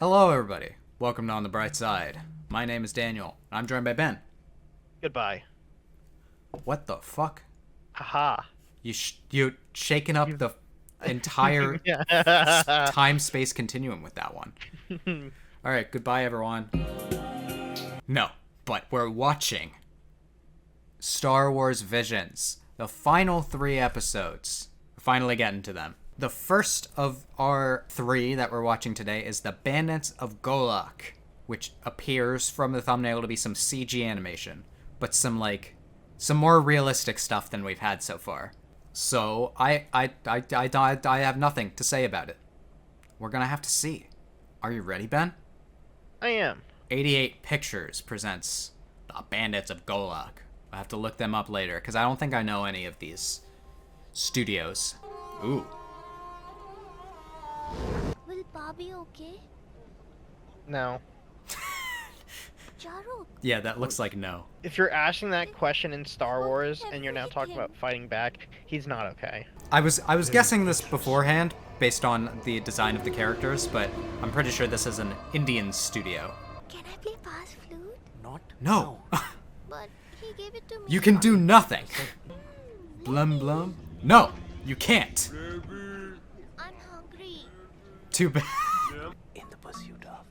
Hello, everybody. Welcome to On the Bright Side. My name is Daniel. I'm joined by Ben. Goodbye. What the fuck? Haha. You shaking up the entire time-space continuum with that one. All right, goodbye, everyone. No, but we're watching Star Wars Visions, the final 3 episodes. We're finally getting to them. The first of our 3 that we're watching today is the Bandits of Golak, which appears from the thumbnail to be some CG animation, but some more realistic stuff than we've had so far. So I have nothing to say about it. We're gonna have to see. Are you ready, Ben? I am. 88 Pictures presents the Bandits of Golak. I have to look them up later because I don't think I know any of these studios. Ooh. Will Bobby okay? No. Jaruk. Yeah, that looks like no. If you're asking that question in Star Wars and you're now talking about fighting back, he's not okay. I was guessing this beforehand based on the design of the characters, but I'm pretty sure this is an Indian studio. Can I play fast flute? No. But he gave it to me. You can do nothing. Blum blum. No, you can't. I'm hungry. Too bad. In the pursuit of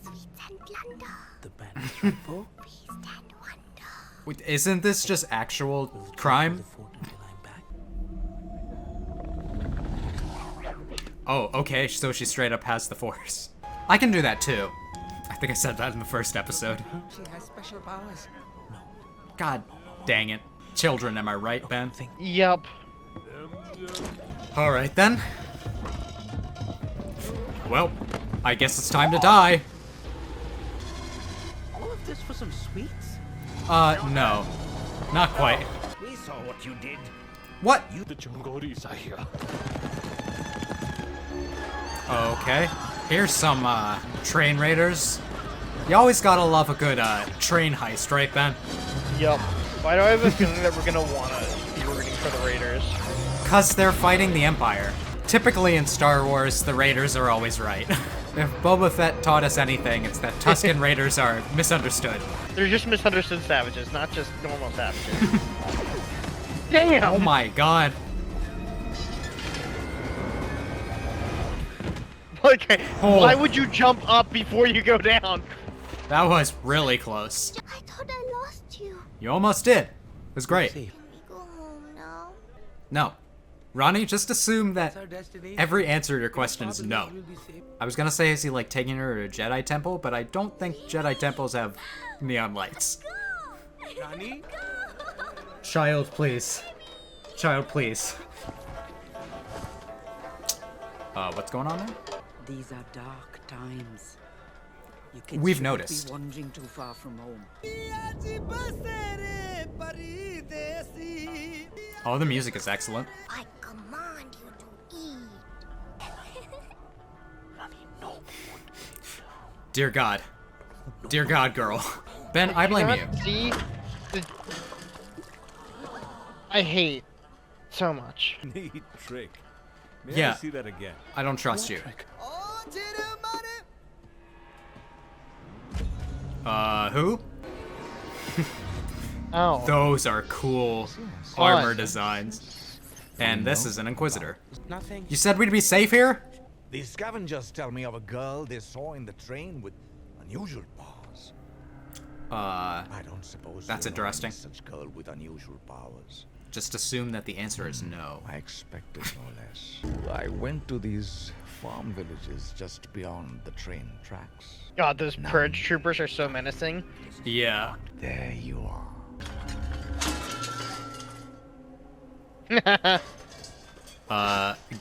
Sweets and plunder. the bandits from Bo, Feast and wonder. Wait, isn't this just actual crime? the fort until I'm back. Oh, okay, so she straight up has the Force. I can do that too. I think I said that in the first episode. She has special powers. No, God dang it. Children, am I right, Ben? Yup. Alright then. Well, I guess it's time to die. all of this for some sweets? No. Not quite. We saw what you did. What? The Chongoris are here. Okay. Here's some, train raiders. You always gotta love a good, train heist, right, Ben? Yup. Why do I have a feeling that we're gonna wanna be rooting for the Raiders? 'Cause they're fighting the Empire. Typically in Star Wars, the Raiders are always right. If Boba Fett taught us anything, it's that Tusken Raiders are misunderstood. They're just misunderstood savages, not just normal savages. Damn! Oh my god. Okay, Oh. why would you jump up before you go down? That was really close. I thought I lost you. You almost did. It was great. Safe. Can we go home now? No. Ronnie, just assume that That's our destination. every answer to your question is Probably no. we'll be safe. I was gonna say, is he like taking her to a Jedi temple, but I don't think Jedi temples have neon lights. Rani? Child, please. Child, please. What's going on there? These are dark times. You kids We've shouldn't noticed. be wandering too far from home. Oh, the music is excellent. I command you to eat. Dear God. Dear God, girl. Ben, I blame you. See? The... I hate so much. Neat trick. May Yeah. I see that again? I don't trust you. Who? Oh. Those are cool armor designs. And this is an Inquisitor. Nothing. You said we'd be safe here? The scavengers tell me of a girl they saw in the train with unusual powers. I don't suppose That's you know interesting. any such girl with unusual powers. Just assume that the answer is no. I expected no less. I went to these farm villages just beyond the train tracks. God, those purge troopers are so menacing. Yeah. There you are.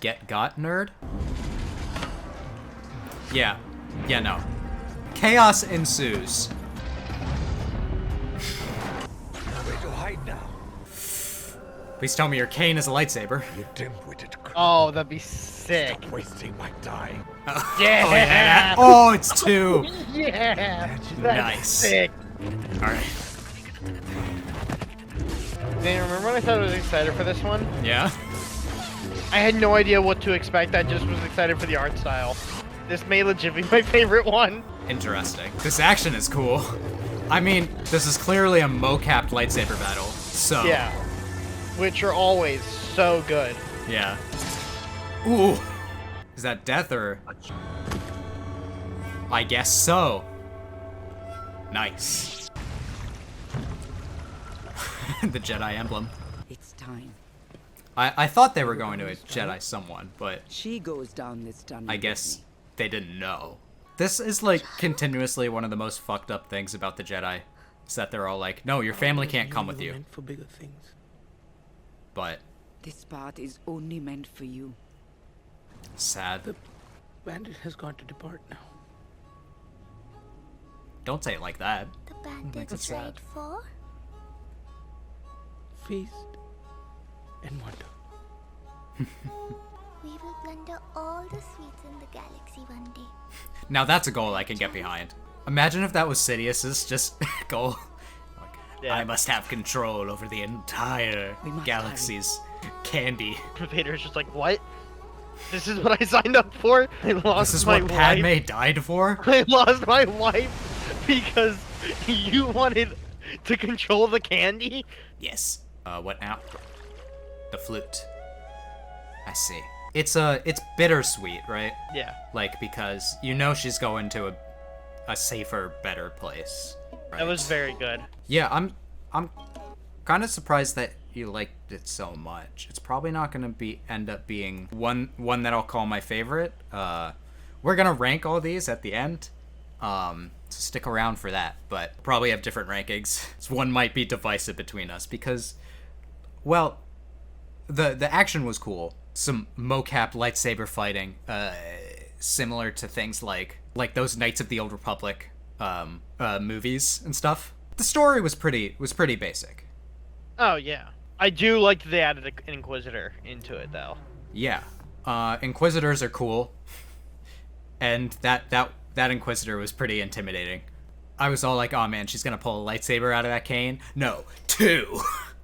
Get got, nerd? Yeah. Yeah, no. Chaos ensues. Nowhere to hide now. Please tell me your cane is a lightsaber. You dim-witted creep. Oh, that'd be sick. Stop wasting my time. Yeah! Oh, it's 2. Yeah! That's Nice. sick. Alright. Man, remember when I said I was excited for this one? Yeah? I had no idea what to expect. I just was excited for the art style. This may legitimately be my favorite one. Interesting. This action is cool. I mean, this is clearly a mo-capped lightsaber battle, so... Yeah. Which are always so good. Yeah. Ooh! Is that death or... I guess so. Nice. The Jedi emblem. It's time. I thought they were going to Jedi someone, but She goes down this tunnel. I guess they didn't know. This is like continuously one of the most fucked up things about the Jedi. Is that they're all like, no, your family can't come with you. Meant for bigger things. But This path is only meant for you. sad. The bandit has got to depart now. Don't say it like that. The Makes it bandits sad. ride for? Feast and wonder. We will plunder all the sweets in the galaxy one day. Now that's a goal I can get behind. Imagine if that was Sidious's just goal. Like, Yeah. I must have control over the entire We must galaxy's candy. Vader's just like, what? This is what I signed up for? I lost This is my what wife. Padme died for? I lost my wife because you wanted to control the candy? Yes. What now? The flute. I see. It's bittersweet, right? Yeah. Like, because you know she's going to a safer, better place. Right? That was very good. Yeah, I'm kind of surprised that you liked it so much. It's probably not gonna end up being one that I'll call my favorite. We're gonna rank all these at the end. So stick around for that, but probably have different rankings. So one might be divisive between us because, well, the action was cool. Some mocap lightsaber fighting, similar to things like those Knights of the Old Republic movies and stuff. The story was pretty basic. Oh, yeah. I do like that they added an Inquisitor into it, though. Yeah, Inquisitors are cool, and that Inquisitor was pretty intimidating. I was all like, oh man, she's gonna pull a lightsaber out of that cane. No, two.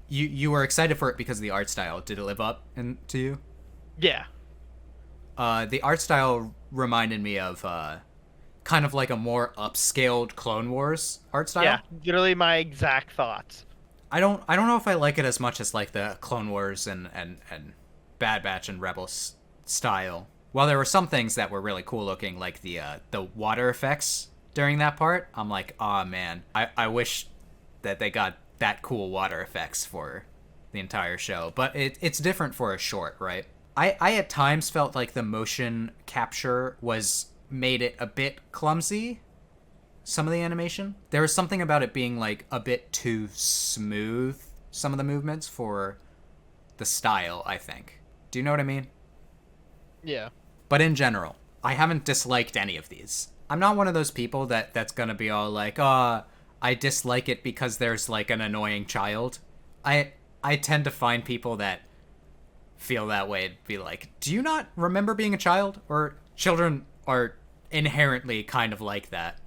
You were excited for it because of the art style. Did it live up to you? Yeah. The art style reminded me of kind of like a more upscaled Clone Wars art style. Yeah, literally my exact thoughts. I don't know if I like it as much as like the Clone Wars and Bad Batch and Rebels style. While there were some things that were really cool looking, like the water effects during that part, I'm like, oh man, I wish that they got that cool water effects for the entire show. But it's different for a short, right? I at times felt like the motion capture made it a bit clumsy. Some of the animation. There was something about it being like a bit too smooth, some of the movements for the style, I think. Do you know what I mean? Yeah. But in general, I haven't disliked any of these. I'm not one of those people that's gonna be all like, I dislike it because there's like an annoying child. I tend to find people that feel that way and be like, do you not remember being a child? Or children are inherently kind of like that.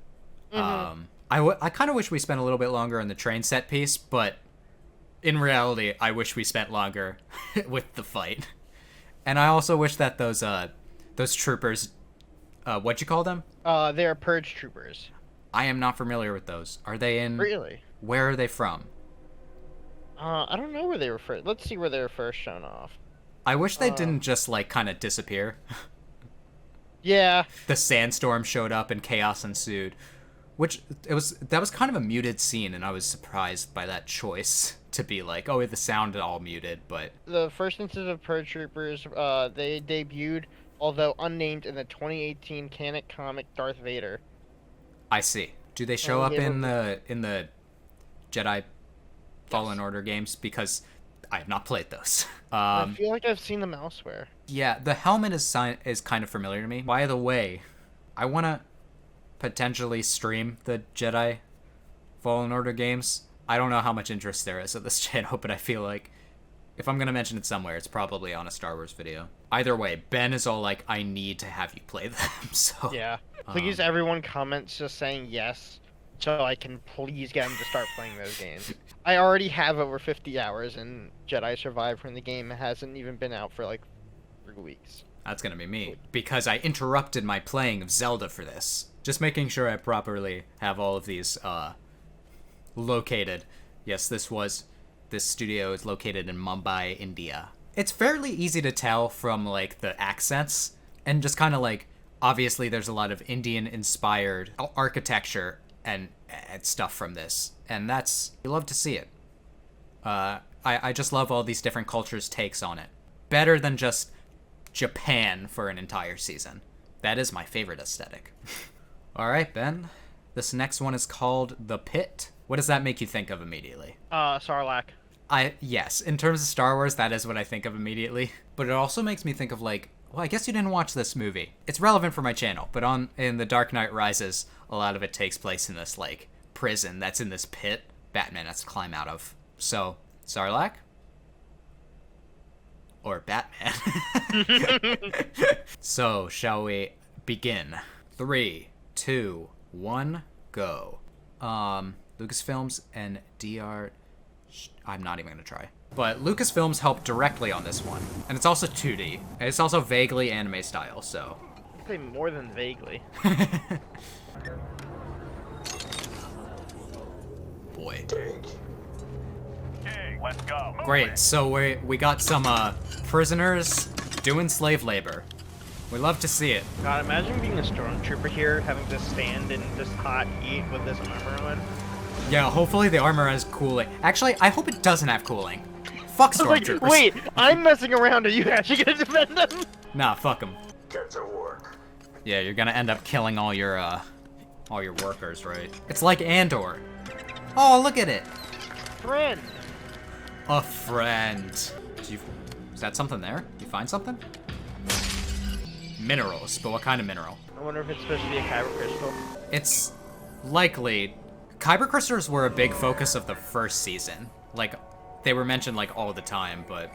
Mm-hmm. I kind of wish we spent a little bit longer on the train set piece, but in reality, I wish we spent longer with the fight. And I also wish that those troopers, what'd you call them? They're purge troopers. I am not familiar with those. Are they in? Really? Where are they from? I don't know where they were first. Let's see where they were first shown off. I wish they didn't just like kind of disappear. Yeah. The sandstorm showed up and chaos ensued, which that was kind of a muted scene, and I was surprised by that choice to be like, oh, the sound all muted. But The first instance of purge troopers, they debuted, although unnamed, in the 2018 canon comic Darth Vader. I see. Do they show up in the Jedi Fallen Order games? Because I have not played those. I feel like I've seen them elsewhere. Yeah, the helmet is kind of familiar to me. By the way, I want to potentially stream the Jedi Fallen Order games. I don't know how much interest there is at this channel, but I feel like if I'm going to mention it somewhere, it's probably on a Star Wars video. Either way, Ben is all like, I need to have you play them, so... Yeah. Please, everyone comments just saying yes, so I can please get him to start playing those games. I already have over 50 hours in Jedi Survivor, and the game hasn't even been out for like 3 weeks. That's gonna be me. Because I interrupted my playing of Zelda for this. Just making sure I properly have all of these, located. Yes, this studio is located in Mumbai, India. It's fairly easy to tell from, like, the accents. And just kind of, like, obviously there's a lot of Indian-inspired architecture and stuff from this. And you love to see it. I just love all these different cultures' takes on it. Better than just Japan for an entire season. That is my favorite aesthetic. Alright, Ben. This next one is called The Pit. What does that make you think of immediately? Sarlacc. Yes, in terms of Star Wars, that is what I think of immediately. But it also makes me think of, like, well, I guess you didn't watch this movie. It's relevant for my channel, but in The Dark Knight Rises, a lot of it takes place in this, like, prison that's in this pit Batman has to climb out of. So, Sarlacc? Or Batman? So, shall we begin? 3, 2, 1, go. Lucasfilms and DR... I'm not even gonna try. But Lucasfilms helped directly on this one. And it's also 2D. And it's also vaguely anime style, so... I'd say more than vaguely. Boy. Okay, let's go. Great, so we got some prisoners doing slave labor. We love to see it. God, imagine being a stormtrooper here, having to stand in this hot heat with this armor on. Yeah, hopefully the armor has cooling. Actually, I hope it doesn't have cooling. Fuck stormtroopers. Like, wait, I'm messing around. Are you actually gonna defend them? Nah, fuck them. Get to work. Yeah, you're gonna end up killing all your workers, right? It's like Andor. Oh, look at it. Friend. A friend. Is that something there? You find something? Minerals, but what kind of mineral? I wonder if it's supposed to be a kyber crystal. It's likely. Kyber crystals were a big focus of the first season. Like, they were mentioned, like, all the time, but...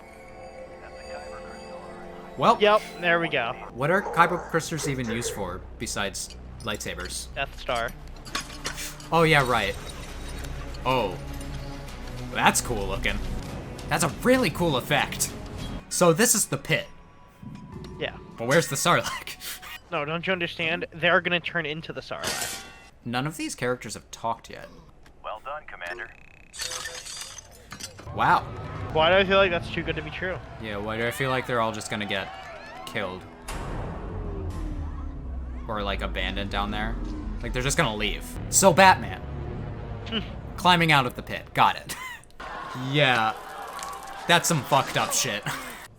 Well... Yep, there we go. What are kyber crystals even used for, besides lightsabers? Death Star. Oh, yeah, right. Oh. That's cool looking. That's a really cool effect. So this is the pit. Yeah. But where's the Sarlacc? No, don't you understand? They're gonna turn into the Sarlacc. None of these characters have talked yet. Well done, Commander. Wow. Why do I feel like that's too good to be true? Yeah, why do I feel like they're all just gonna get killed? Or, like, abandoned down there? Like, they're just gonna leave. So, Batman. Climbing out of the pit. Got it. Yeah. That's some fucked up shit.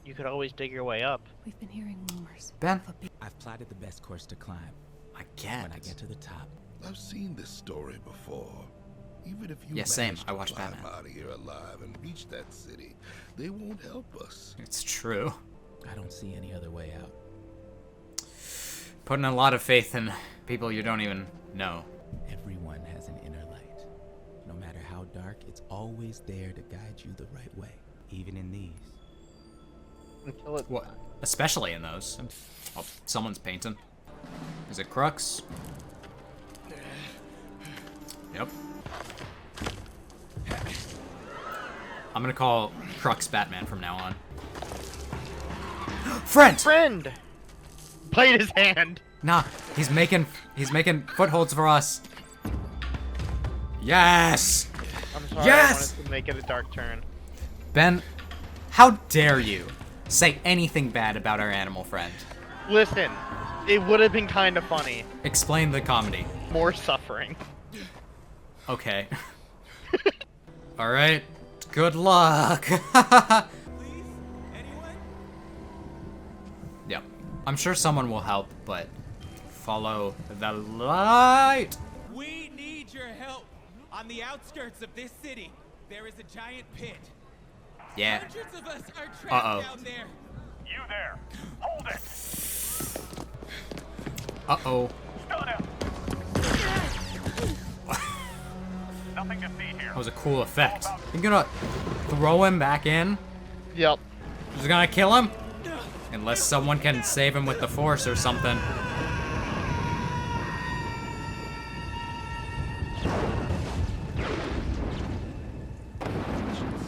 You could always dig your way up. We've been hearing rumors. Ben? I've plotted the best course to climb. I get. When I get to the top. I've seen this story before. Even if you Yeah, same. manage to I watched climb Batman. out of here alive and reach that city, they won't help us. It's true. I don't see any other way out. Putting a lot of faith in people you don't even know. Everyone has an inner light. No matter how dark, it's always there to guide you the right way. Even in these. Until it... What? Especially in those. Oh, someone's painting. Is it Crux? Yep. I'm gonna call Crux Batman from now on. Friend! Friend! Played his hand! Nah, he's making footholds for us. Yes! I'm sorry, Yes! I wanted to make it a dark turn. Ben, how dare you say anything bad about our animal friend? Listen, it would have been kind of funny. Explain the comedy. More suffering. Okay. Alright. Good luck. Yep. I'm sure someone will help, but follow the light. We need your help. On the outskirts of this city, there is a giant pit. Yeah. Hundreds of us are trapped Uh-oh. down there. You there. Hold it. Uh-oh. Stun him. Nothing to see here. That was a cool effect. You gonna throw him back in? Yep. Just gonna kill him? Unless someone can save him with the Force or something.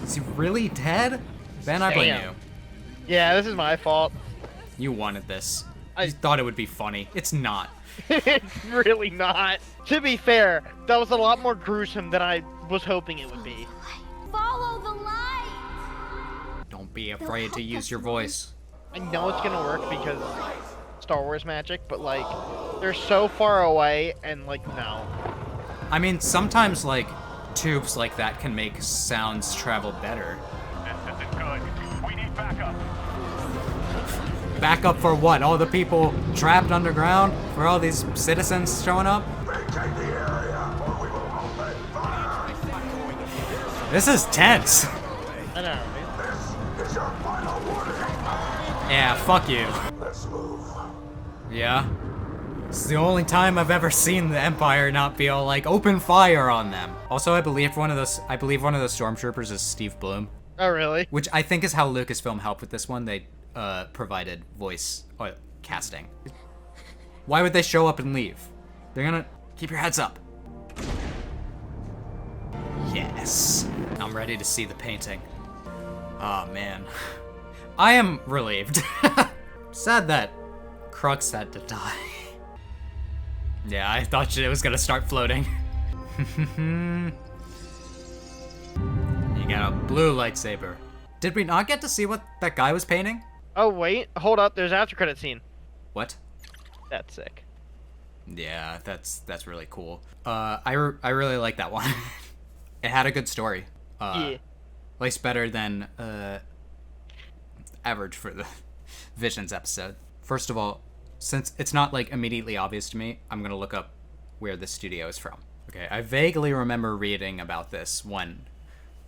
Is he really dead? Ben, I blame Damn. you. Yeah, this is my fault. You wanted this. I You thought it would be funny. It's not. It's really not. To be fair, that was a lot more gruesome than I was hoping it would be. Follow the light! Don't be afraid to use your voice. I know it's gonna work because Star Wars magic, but like, they're so far away and like, no. I mean, sometimes, like, tubes like that can make sounds travel better. This isn't good. We need backup. Backup for what? All the people trapped underground? For all these citizens showing up? This is tense. I know. Yeah, fuck you. Let's move. Yeah? It's the only time I've ever seen the Empire not be all like, open fire on them. Also, I believe one of those stormtroopers is Steve Bloom. Oh, really? Which I think is how Lucasfilm helped with this one. They provided voice casting. Why would they show up and leave? They're gonna keep your heads up. Yes. I'm ready to see the painting. Oh man. I am relieved. Sad that Crux had to die. Yeah, I thought it was gonna start floating. You got a blue lightsaber. Did we not get to see what that guy was painting? Oh, wait. Hold up. There's an after credit scene. What? That's sick. Yeah, that's really cool. I really like that one. It had a good story. Yeah. At least better than average for the Visions episode. First of all, since it's not like immediately obvious to me, I'm gonna look up where this studio is from. Okay, I vaguely remember reading about this when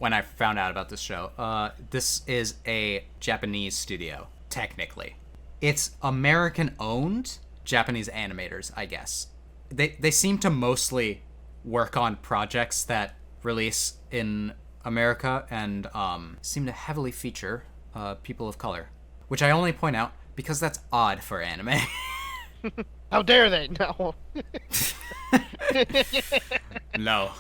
I found out about this show. This is a Japanese studio, technically. It's American-owned Japanese animators, I guess. They seem to mostly work on projects that release in America and seem to heavily feature people of color, which I only point out because that's odd for anime. How dare they? No. No.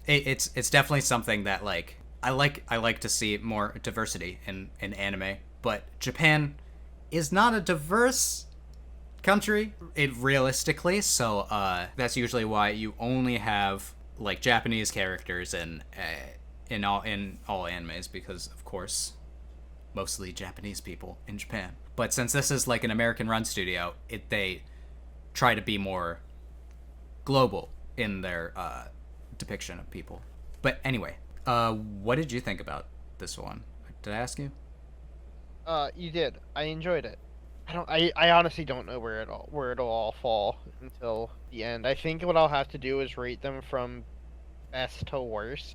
It's definitely something that like I like to see more diversity in anime, but Japan is not a diverse country realistically, so that's usually why you only have like Japanese characters in all animes, because of course mostly Japanese people in Japan. But since this is like an American run studio, they try to be more global in their depiction of people. But anyway, what did you think about this one? Did I ask you? You did. I enjoyed it. I honestly don't know where it'll all fall until the end. I think what I'll have to do is rate them from best to worst.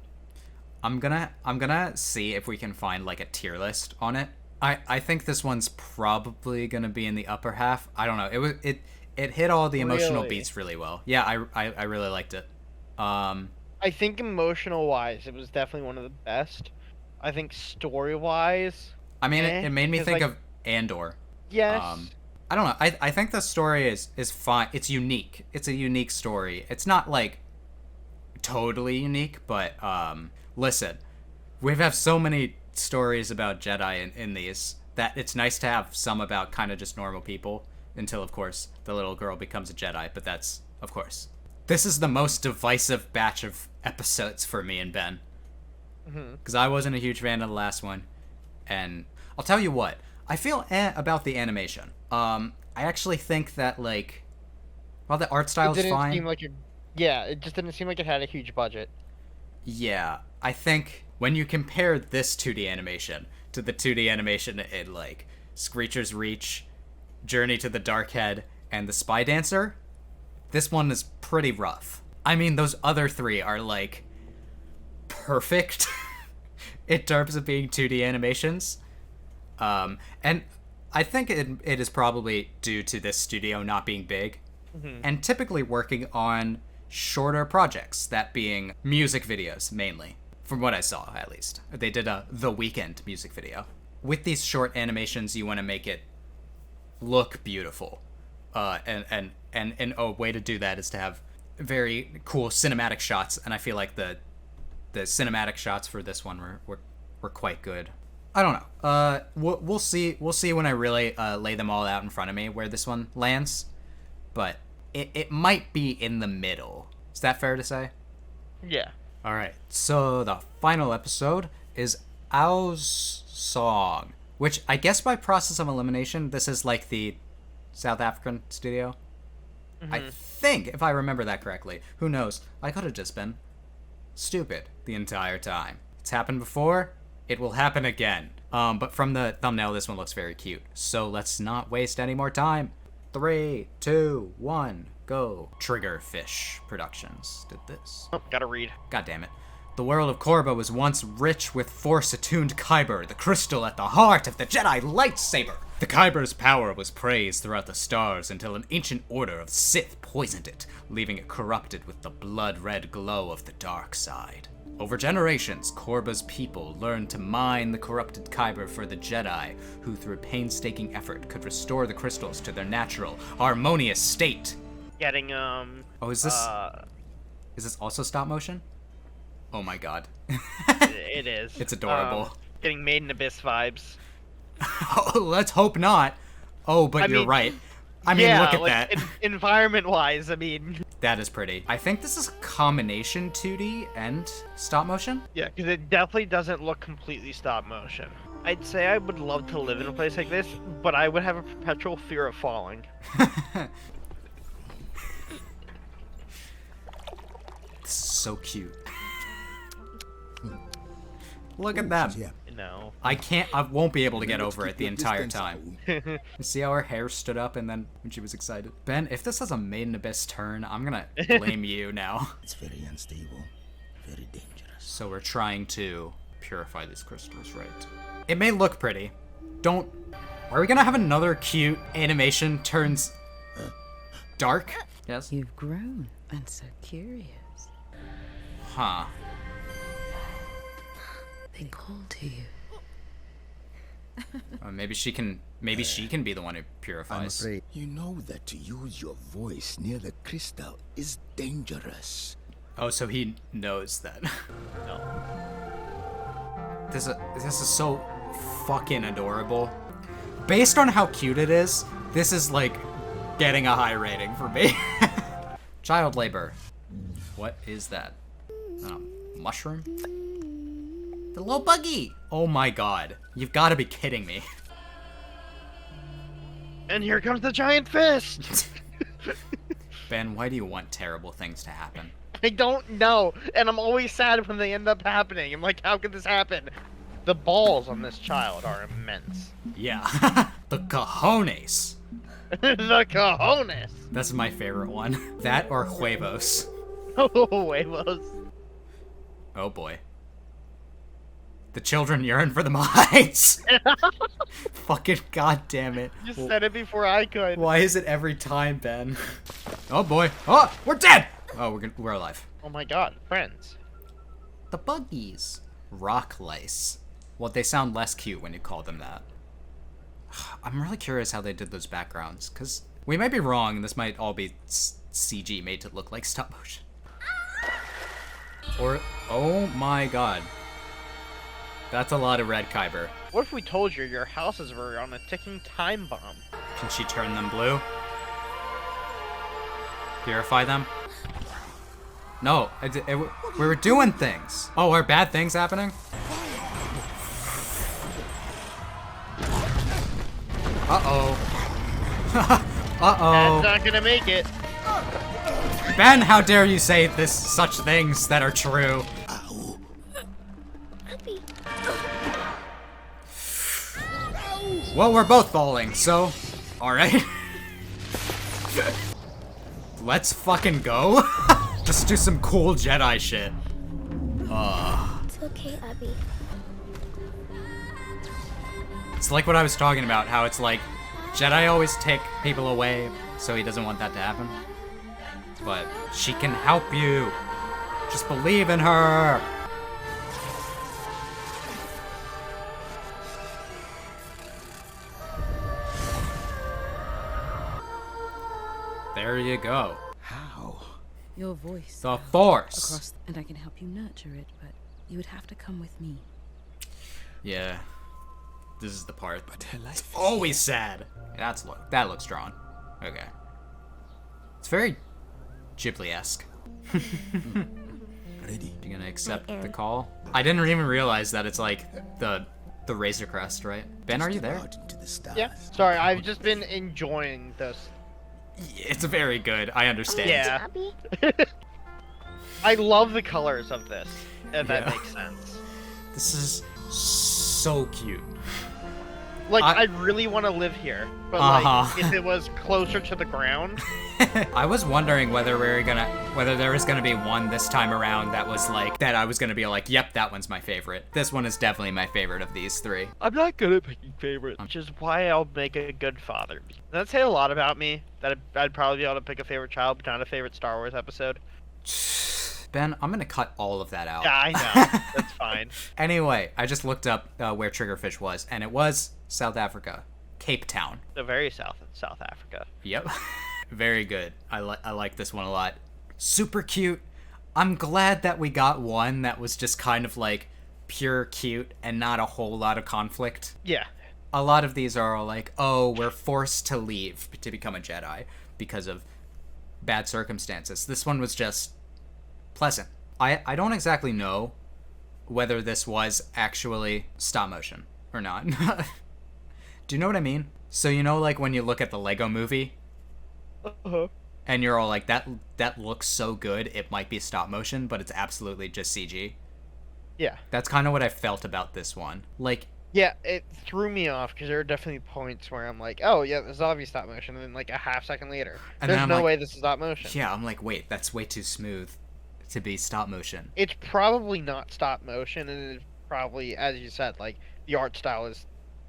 I'm gonna see if we can find like a tier list on it. I think this one's probably gonna be in the upper half. I don't know. It hit all the emotional beats really well. Yeah, I really liked it. I think emotional wise, it was definitely one of the best. I think story wise, I mean, it made me think like, of Andor. Yes. I don't know. I think the story is fine. It's unique. It's a unique story. It's not like totally unique, but listen, we have so many stories about Jedi in these that it's nice to have some about kind of just normal people until, of course, the little girl becomes a Jedi. But that's, of course, this is the most divisive batch of episodes for me and Ben, because I wasn't a huge fan of the last one, and I'll tell you what. I feel about the animation. I actually think that, like, while the art style's fine... it just didn't seem like it had a huge budget. Yeah, I think when you compare this 2D animation to the 2D animation in, like, Screecher's Reach, Journey to the Dark Head, and The Spy Dancer, this one is pretty rough. I mean, those other three are, like, perfect in terms of being 2D animations. And I think it is probably due to this studio not being big and typically working on shorter projects, that being music videos mainly, from what I saw at least. They did a The Weeknd music video. With these short animations, you want to make it look beautiful, and a way to do that is to have very cool cinematic shots, and I feel like the cinematic shots for this one were quite good. I don't know. We'll see. We'll see when I really lay them all out in front of me where this one lands. But it might be in the middle. Is that fair to say? Yeah. All right. So the final episode is Ao's Song, which I guess by process of elimination, this is like the South African studio. I think, if I remember that correctly. Who knows? I could have just been stupid the entire time. It's happened before. It will happen again. But from the thumbnail, this one looks very cute. So let's not waste any more time. 3, 2, 1, go. Triggerfish Productions did this. Oh, gotta read. God damn it. The world of Korba was once rich with Force-attuned Kyber, the crystal at the heart of the Jedi lightsaber. The Kyber's power was praised throughout the stars until an ancient order of Sith poisoned it, leaving it corrupted with the blood-red glow of the dark side. Over generations, Korba's people learned to mine the corrupted Kyber for the Jedi, who through painstaking effort could restore the crystals to their natural, harmonious state. Getting, Oh, is this also stop motion? Oh my god. It is. It's adorable. Getting Made in Abyss vibes. Oh, let's hope not. Oh, but you're right. I mean, yeah, look at like, that. Environment-wise, I mean... That is pretty. I think this is combination 2D and stop motion. Yeah, because it definitely doesn't look completely stop motion. I'd say I would love to live in a place like this, but I would have a perpetual fear of falling. This is so cute. Look at them. No. I won't be able to get over it the entire time. You see how her hair stood up and then when she was excited? Ben, if this has a Made in Abyss turn, I'm gonna blame you now. It's very unstable, very dangerous. So we're trying to purify these crystals, right? It may look pretty. Don't... Are we gonna have another cute animation turns dark? Yes? You've grown and so curious. Huh. They called to you. Maybe she can be the one who purifies. I'm afraid you know that to use your voice near the crystal is dangerous. Oh, so he knows that. No. This is so fucking adorable. Based on how cute it is, this is like getting a high rating for me. Child labor. What is that? Mushroom? The little buggy! Oh my god. You've got to be kidding me. And here comes the giant fist! Ben, why do you want terrible things to happen? I don't know, and I'm always sad when they end up happening. I'm like, how could this happen? The balls on this child are immense. Yeah. The cojones. The cojones! That's my favorite one. That or huevos. Oh, huevos. Oh boy. The children yearn for the mines. Fucking goddamn it. You said it before I could. Why is it every time, Ben? Oh boy. Oh, we're dead. Oh, we're alive. Oh my god, friends. The buggies. Rock lice. Well, they sound less cute when you call them that. I'm really curious how they did those backgrounds, because we might be wrong, and this might all be CG made to look like stop motion. Or, oh my god. That's a lot of red Kyber. What if we told you your houses were on a ticking time bomb? Can she turn them blue? Purify them? No, we were doing things. Oh, are bad things happening? Uh-oh. Uh-oh. That's not gonna make it. Ben, how dare you say such things that are true? Well, we're both falling, so... Alright. Let's fucking go. Just do some cool Jedi shit. It's okay, Abby. It's like what I was talking about, how it's like, Jedi always take people away, so he doesn't want that to happen. But she can help you. Just believe in her. There you go. How? Your voice. The Force. Across, and I can help you nurture it, but you would have to come with me. Yeah. This is the part. But her life is Always sad. That looks drawn. Okay. It's very Ghibli-esque. ready. You gonna accept the call? I didn't even realize that it's like the Razor Crest, right? Ben, are you there? Out into the stars. Yeah. Sorry, I've just been enjoying this. It's very good. I understand. Yeah. I love the colors of this, if that Yeah. makes sense. This is so cute. Like, I really want to live here, but like, if it was closer to the ground. I was wondering whether there was gonna be one this time around that was like that I was gonna be like, yep, that one's my favorite. This one is definitely my favorite of these three. I'm not good at picking favorites, which is why I'll make a good father. That'd say a lot about me, that I'd probably be able to pick a favorite child, but not a favorite Star Wars episode. Ben, I'm gonna cut all of that out. Yeah, I know. That's fine. Anyway, I just looked up where Triggerfish was, and it was South Africa, Cape Town. The very south of South Africa. Yep. Very good. I like this one a lot. Super cute. I'm glad that we got one that was just kind of like pure cute and not a whole lot of conflict. Yeah. A lot of these are all like, oh, we're forced to leave to become a Jedi because of bad circumstances. This one was just pleasant. I don't exactly know whether this was actually stop motion or not. Do you know what I mean? So you know, like when you look at the Lego movie, and you're all like, that looks so good, it might be stop motion, but it's absolutely just CG. Yeah. That's kind of what I felt about this one. Like, yeah, it threw me off because there are definitely points where I'm like, oh yeah, this is obviously stop motion, and then like a half second later, and there's then no like, way this is stop motion. Yeah, I'm like, wait, that's way too smooth to be stop motion. It's probably not stop motion, and it's probably, as you said, like the art style is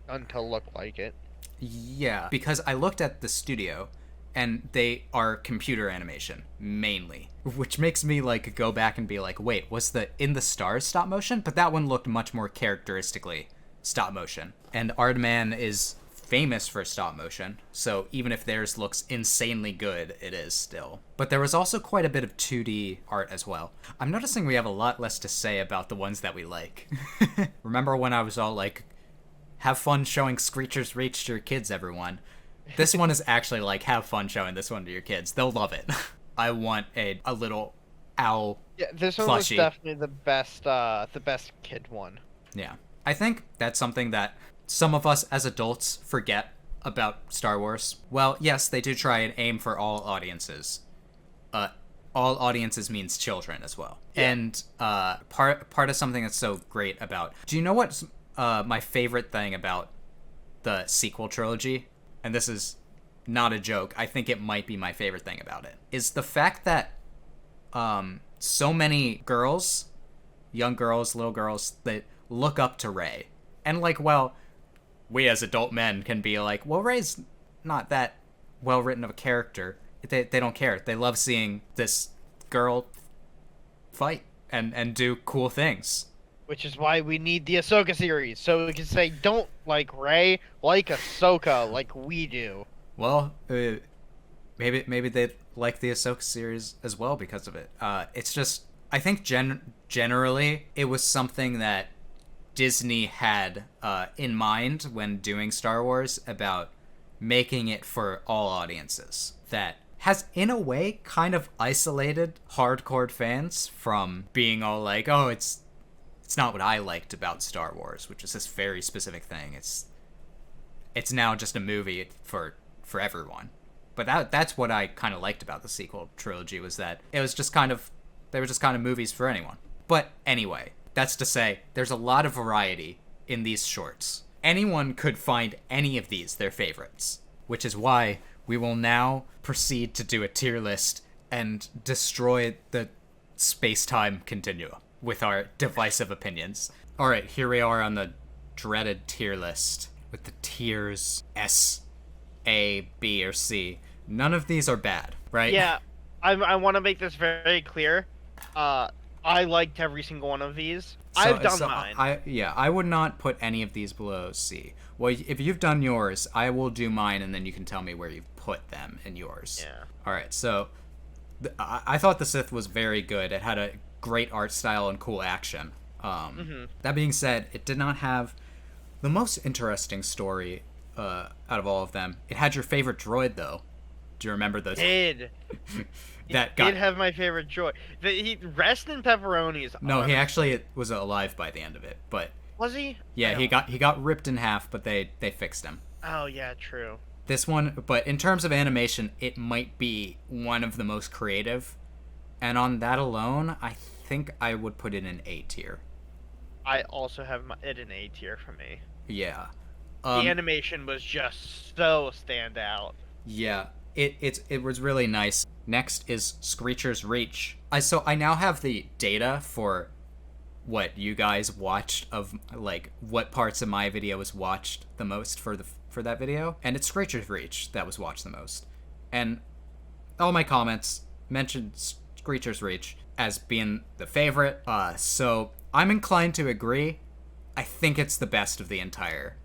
done to look like it. Yeah, because I looked at the studio, and they are computer animation mainly, which makes me like go back and be like, wait, was the In the Stars stop motion? But that one looked much more characteristically stop motion. And Aardman is famous for stop motion, so even if theirs looks insanely good, it is still. But there was also quite a bit of 2D art as well. I'm noticing we have a lot less to say about the ones that we like. Remember when I was all like, have fun showing Screecher's Reach to your kids, everyone. This one is actually like, have fun showing this one to your kids. They'll love it. I want a little owl. Yeah, this one was definitely the best kid one. Yeah. I think that's something that some of us as adults forget about Star Wars. Well, yes, they do try and aim for all audiences. All audiences means children as well. Yeah. And part of something that's so great about... Do you know what my favorite thing about the sequel trilogy, and this is not a joke, I think it might be my favorite thing about it, is the fact that so many girls, young girls, little girls, that look up to Rey. And like, well, we as adult men can be like, well, Rey's not that well written of a character. They don't care. They love seeing this girl fight and do cool things. Which is why we need the Ahsoka series, so we can say, don't like Rey, like Ahsoka, like we do. Well, maybe they like the Ahsoka series as well because of it. It's just, I think generally it was something that Disney had in mind when doing Star Wars about making it for all audiences. That has, in a way, kind of isolated hardcore fans from being all like, oh, it's not what I liked about Star Wars, which is this very specific thing. It's now just a movie for everyone. But that's what I kind of liked about the sequel trilogy, was that it was just kind of, they were just kind of movies for anyone. But anyway, that's to say, there's a lot of variety in these shorts. Anyone could find any of these their favorites, which is why we will now proceed to do a tier list and destroy the space-time continuum with our divisive opinions. All right, here we are on the dreaded tier list with the tiers S, A, B, or C. None of these are bad, right? Yeah, I want to make this very clear. I liked every single one of these. I've done mine. I would not put any of these below C. Well, if you've done yours, I will do mine, and then you can tell me where you've put them in yours. Yeah. All right, so I thought the Sith was very good. It had a great art style and cool action. That being said, it did not have The most interesting story out of all of them, it had your favorite droid, though. Do you remember those? Did Did have my favorite droid. He rest in pepperonis. No, he actually was alive by the end of it, but was he? Yeah, he got ripped in half, but they fixed him. Oh yeah, true. This one, but in terms of animation, it might be one of the most creative, and on that alone, I think I would put it in A tier. I also have it in A tier for me. Yeah. The animation was just so standout. Yeah, it was really nice. Next is Screecher's Reach. I now have the data for what you guys watched of, like, what parts of my video was watched the most for that video, and it's Screecher's Reach that was watched the most. And all my comments mentioned Screecher's Reach as being the favorite. So I'm inclined to agree. I think it's the best of the entire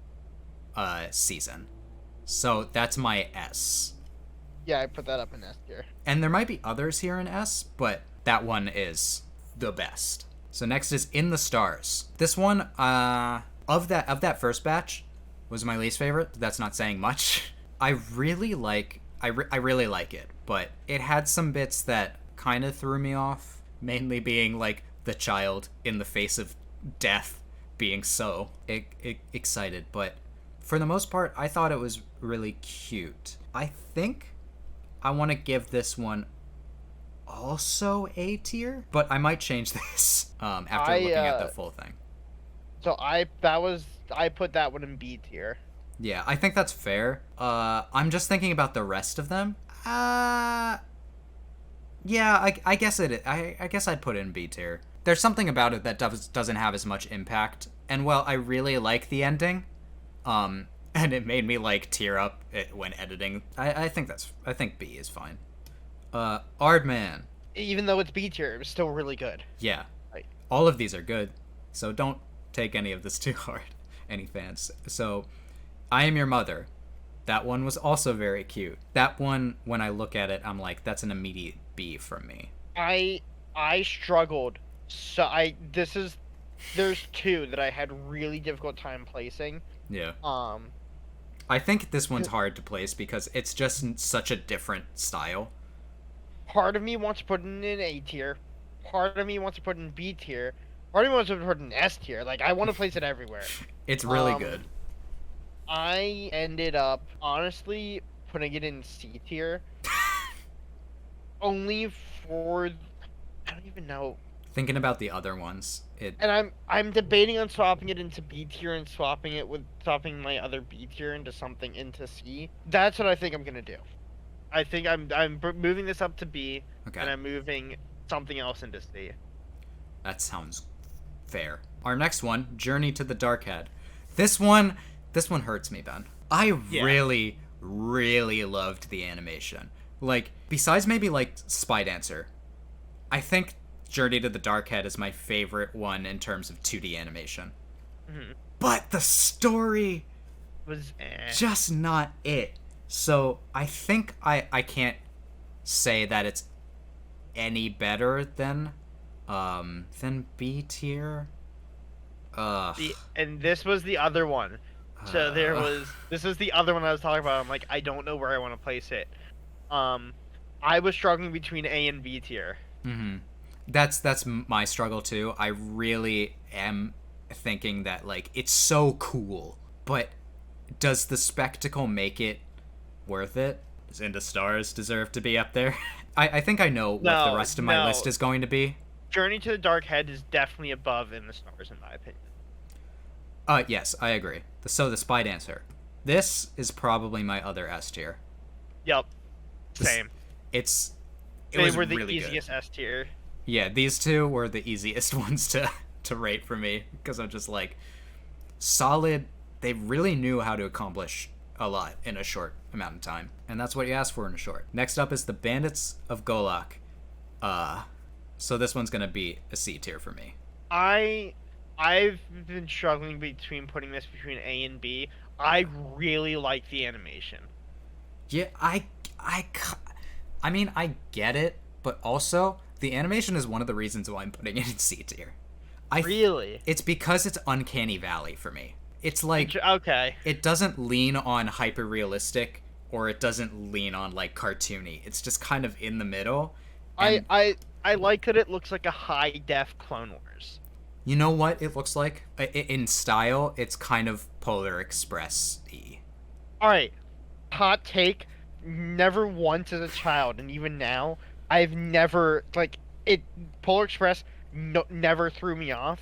season. So that's my S. Yeah, I put that up in S tier. And there might be others here in S, but that one is the best. So next is In the Stars. This one, of that first batch, was my least favorite. That's not saying much. I really like it, but it had some bits that kind of threw me off. Mainly being like the child in the face of death being so excited, but for the most part, I thought it was really cute. I think I want to give this one also A tier, but I might change this after looking at the full thing. So I put that one in B tier. Yeah, I think that's fair. I'm just thinking about the rest of them. Yeah, I guess I guess I'd put it in B tier. There's something about it that doesn't have as much impact, and well, I really like the ending, and it made me like tear up when editing. I think B is fine. Aardman. Even though it's B tier, it was still really good. Yeah, all of these are good, so don't take any of this too hard, any fans. So, I Am Your Mother. That one was also very cute. That one, when I look at it, I'm like, that's an immediate B from me. I struggled. So there's two that I had really difficult time placing. Yeah. I think this one's hard to place because it's just such a different style. Part of me wants to put it in A tier. Part of me wants to put it in B tier. Part of me wants to put it in S tier. Like, I want to place it everywhere. It's really good. I ended up, honestly, putting it in C tier. Only for... I don't even know. Thinking about the other ones, and I'm debating on swapping it into B tier and swapping my other B tier into C. That's what I think I'm gonna do. I think I'm moving this up to B, okay, and I'm moving something else into C. That sounds fair. Our next one, Journey to the Dark Head. This one hurts me, Ben. I really, really loved the animation. Like, besides maybe like Spy Dancer, I think Journey to the Dark Head is my favorite one in terms of 2D animation. Mm-hmm. But the story was just not it. So I think I can't say that it's any better than B tier. And this was the other one. So this is the other one I was talking about. I'm like, I don't know where I want to place it. I was struggling between A and B tier. Mm-hmm. That's my struggle too. I really am thinking that, like, it's so cool, but does the spectacle make it worth it? Does In the Stars deserve to be up there? I think I know what the rest of my list is going to be. Journey to the Dark Head is definitely above In the Stars, in my opinion. Yes, I agree. So the Spy Dancer. This is probably my other S tier. Yep. Same. They were the really easiest good. S tier. Yeah, these two were the easiest ones to rate for me, because I'm just like, solid. They really knew how to accomplish a lot in a short amount of time, and that's what you ask for in a short. Next up is the Bandits of Golak. So this one's gonna be a C tier for me. I've been struggling between putting this between A and B. I really like the animation. Yeah, I mean, I get it, but also the animation is one of the reasons why I'm putting it in C tier. Really? It's because it's Uncanny Valley for me. It's like Okay. it doesn't lean on hyper realistic or it doesn't lean on like cartoony. It's just kind of in the middle. And I like that it looks like a high def Clone Wars. you know what it looks like? In style, it's kind of Polar Express-y. Alright. Hot take. Never once as a child, and even now, I've never Polar Express never threw me off.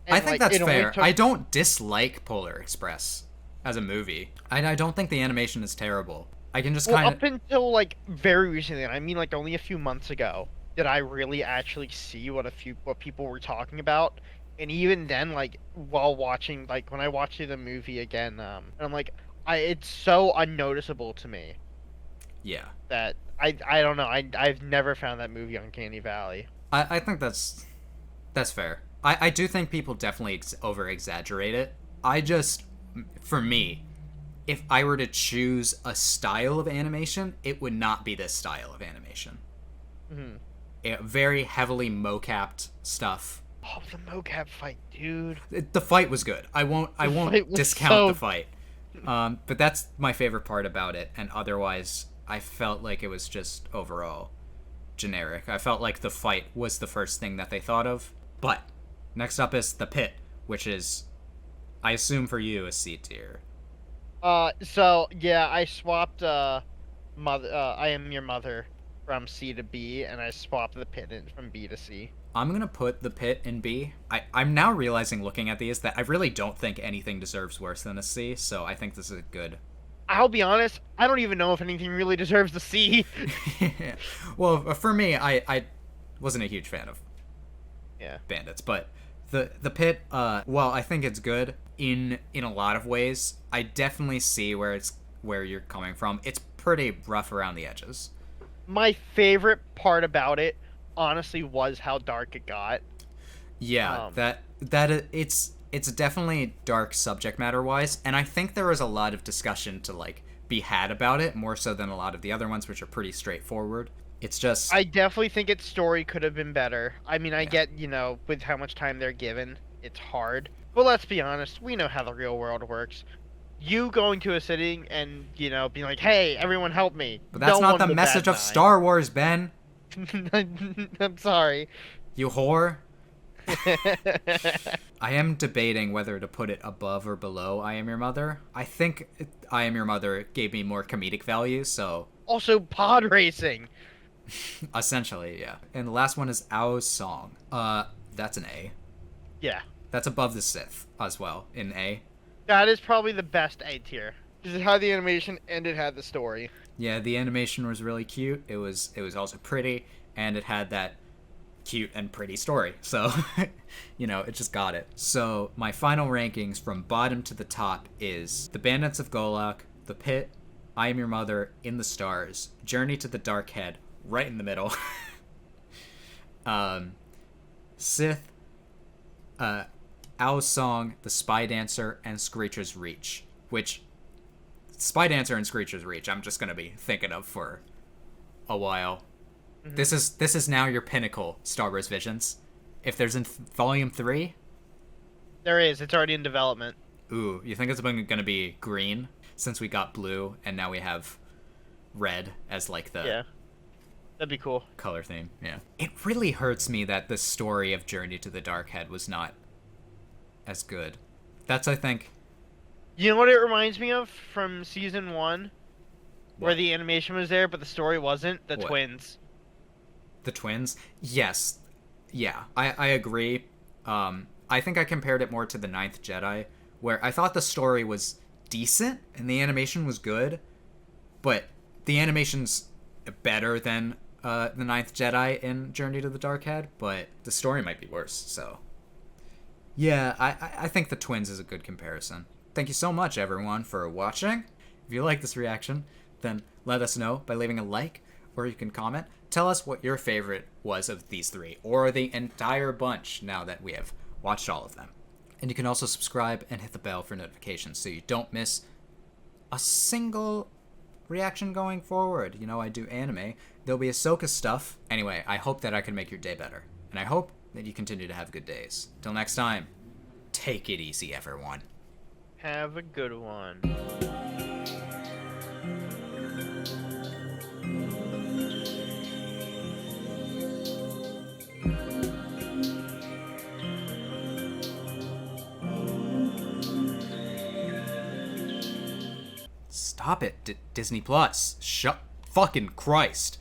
And, I think that's it only fair. took- I don't dislike Polar Express as a movie. I don't think the animation is terrible. I can just Well, kind up until like very recently, I mean like only a few months ago, did I really actually see what people were talking about. And even then, like while watching, like when I watched the movie again, and I'm like, it's so unnoticeable to me yeah. that I don't know. I've never found that movie Uncanny Valley. I think that's fair. I do think people definitely over exaggerate it. For me, if I were to choose a style of animation, it would not be this style of animation. Very heavily mocapped stuff. Oh, the mocap fight, dude. The fight was good. I won't fight was discount the fight. But that's my favorite part about it. And otherwise, I felt like it was just overall generic. I felt like the fight was the first thing that they thought of. But next up is The Pit, which is, I assume for you, a C tier. So yeah, I swapped mother. I Am Your Mother from C to B, and I swapped The Pit from B to C. I'm gonna put The Pit in B. I'm now realizing, looking at these, that I really don't think anything deserves worse than a C, so I think this is good. I'll be honest, I don't even know if anything really deserves the C. Well, for me, I wasn't a huge fan of Yeah. Bandits, but the Pit, well, I think it's good in a lot of ways. I definitely see where you're coming from. It's pretty rough around the edges. My favorite part about it, honestly, was how dark it got. Yeah, it's definitely dark subject matter wise, and I think there was a lot of discussion to like be had about it, more so than a lot of the other ones, which are pretty straightforward. It's just I definitely think its story could have been better. I mean, I get, with how much time they're given, it's hard. But let's be honest, we know how the real world works. You going to a city and, being like, hey, everyone help me. But that's not the message of Star Wars, Ben. I'm sorry. You whore. I am debating whether to put it above or below I Am Your Mother. I think I Am Your Mother gave me more comedic value, so... Also, pod racing. Essentially, yeah. And the last one is Ao's Song. That's an A. Yeah. That's above the Sith as well, in A. That is probably the best A tier. Because it had the animation and it had the story. Yeah, the animation was really cute. It was also pretty, and it had that cute and pretty story. So, it just got it. So, my final rankings from bottom to the top is The Bandits of Golak, The Pit, I Am Your Mother, In the Stars, Journey to the Dark Head, right in the middle. Sith, Ao's Song, The Spy Dancer, and Screecher's Reach, which Spy Dancer and Screecher's Reach I'm just gonna be thinking of for a while. Mm-hmm. This is now your pinnacle Star Wars Visions. If there's in Volume 3? There is. It's already in development. Ooh, you think it's gonna be green? Since we got blue, and now we have red as like the... Yeah. That'd be cool. Color theme, yeah. It really hurts me that the story of Journey to the Dark Head was not as good. That's, I think... You know what it reminds me of from Season 1? What? Where the animation was there, but the story wasn't? The What? twins. The twins? Yes. Yeah, I agree. I think I compared it more to The Ninth Jedi, where I thought the story was decent, and the animation was good, but the animation's better than The Ninth Jedi in Journey to the Dark Head, but the story might be worse, so... Yeah, I think The Twins is a good comparison. Thank you so much, everyone, for watching. If you like this reaction, then let us know by leaving a like, or you can comment. Tell us what your favorite was of these three, or the entire bunch, now that we have watched all of them. And you can also subscribe and hit the bell for notifications so you don't miss a single reaction going forward. I do anime. There'll be Ahsoka stuff. Anyway, I hope that I can make your day better. And I hope that you continue to have good days. Till next time, take it easy, everyone. Have a good one. Stop it, Disney Plus. Shut fucking Christ.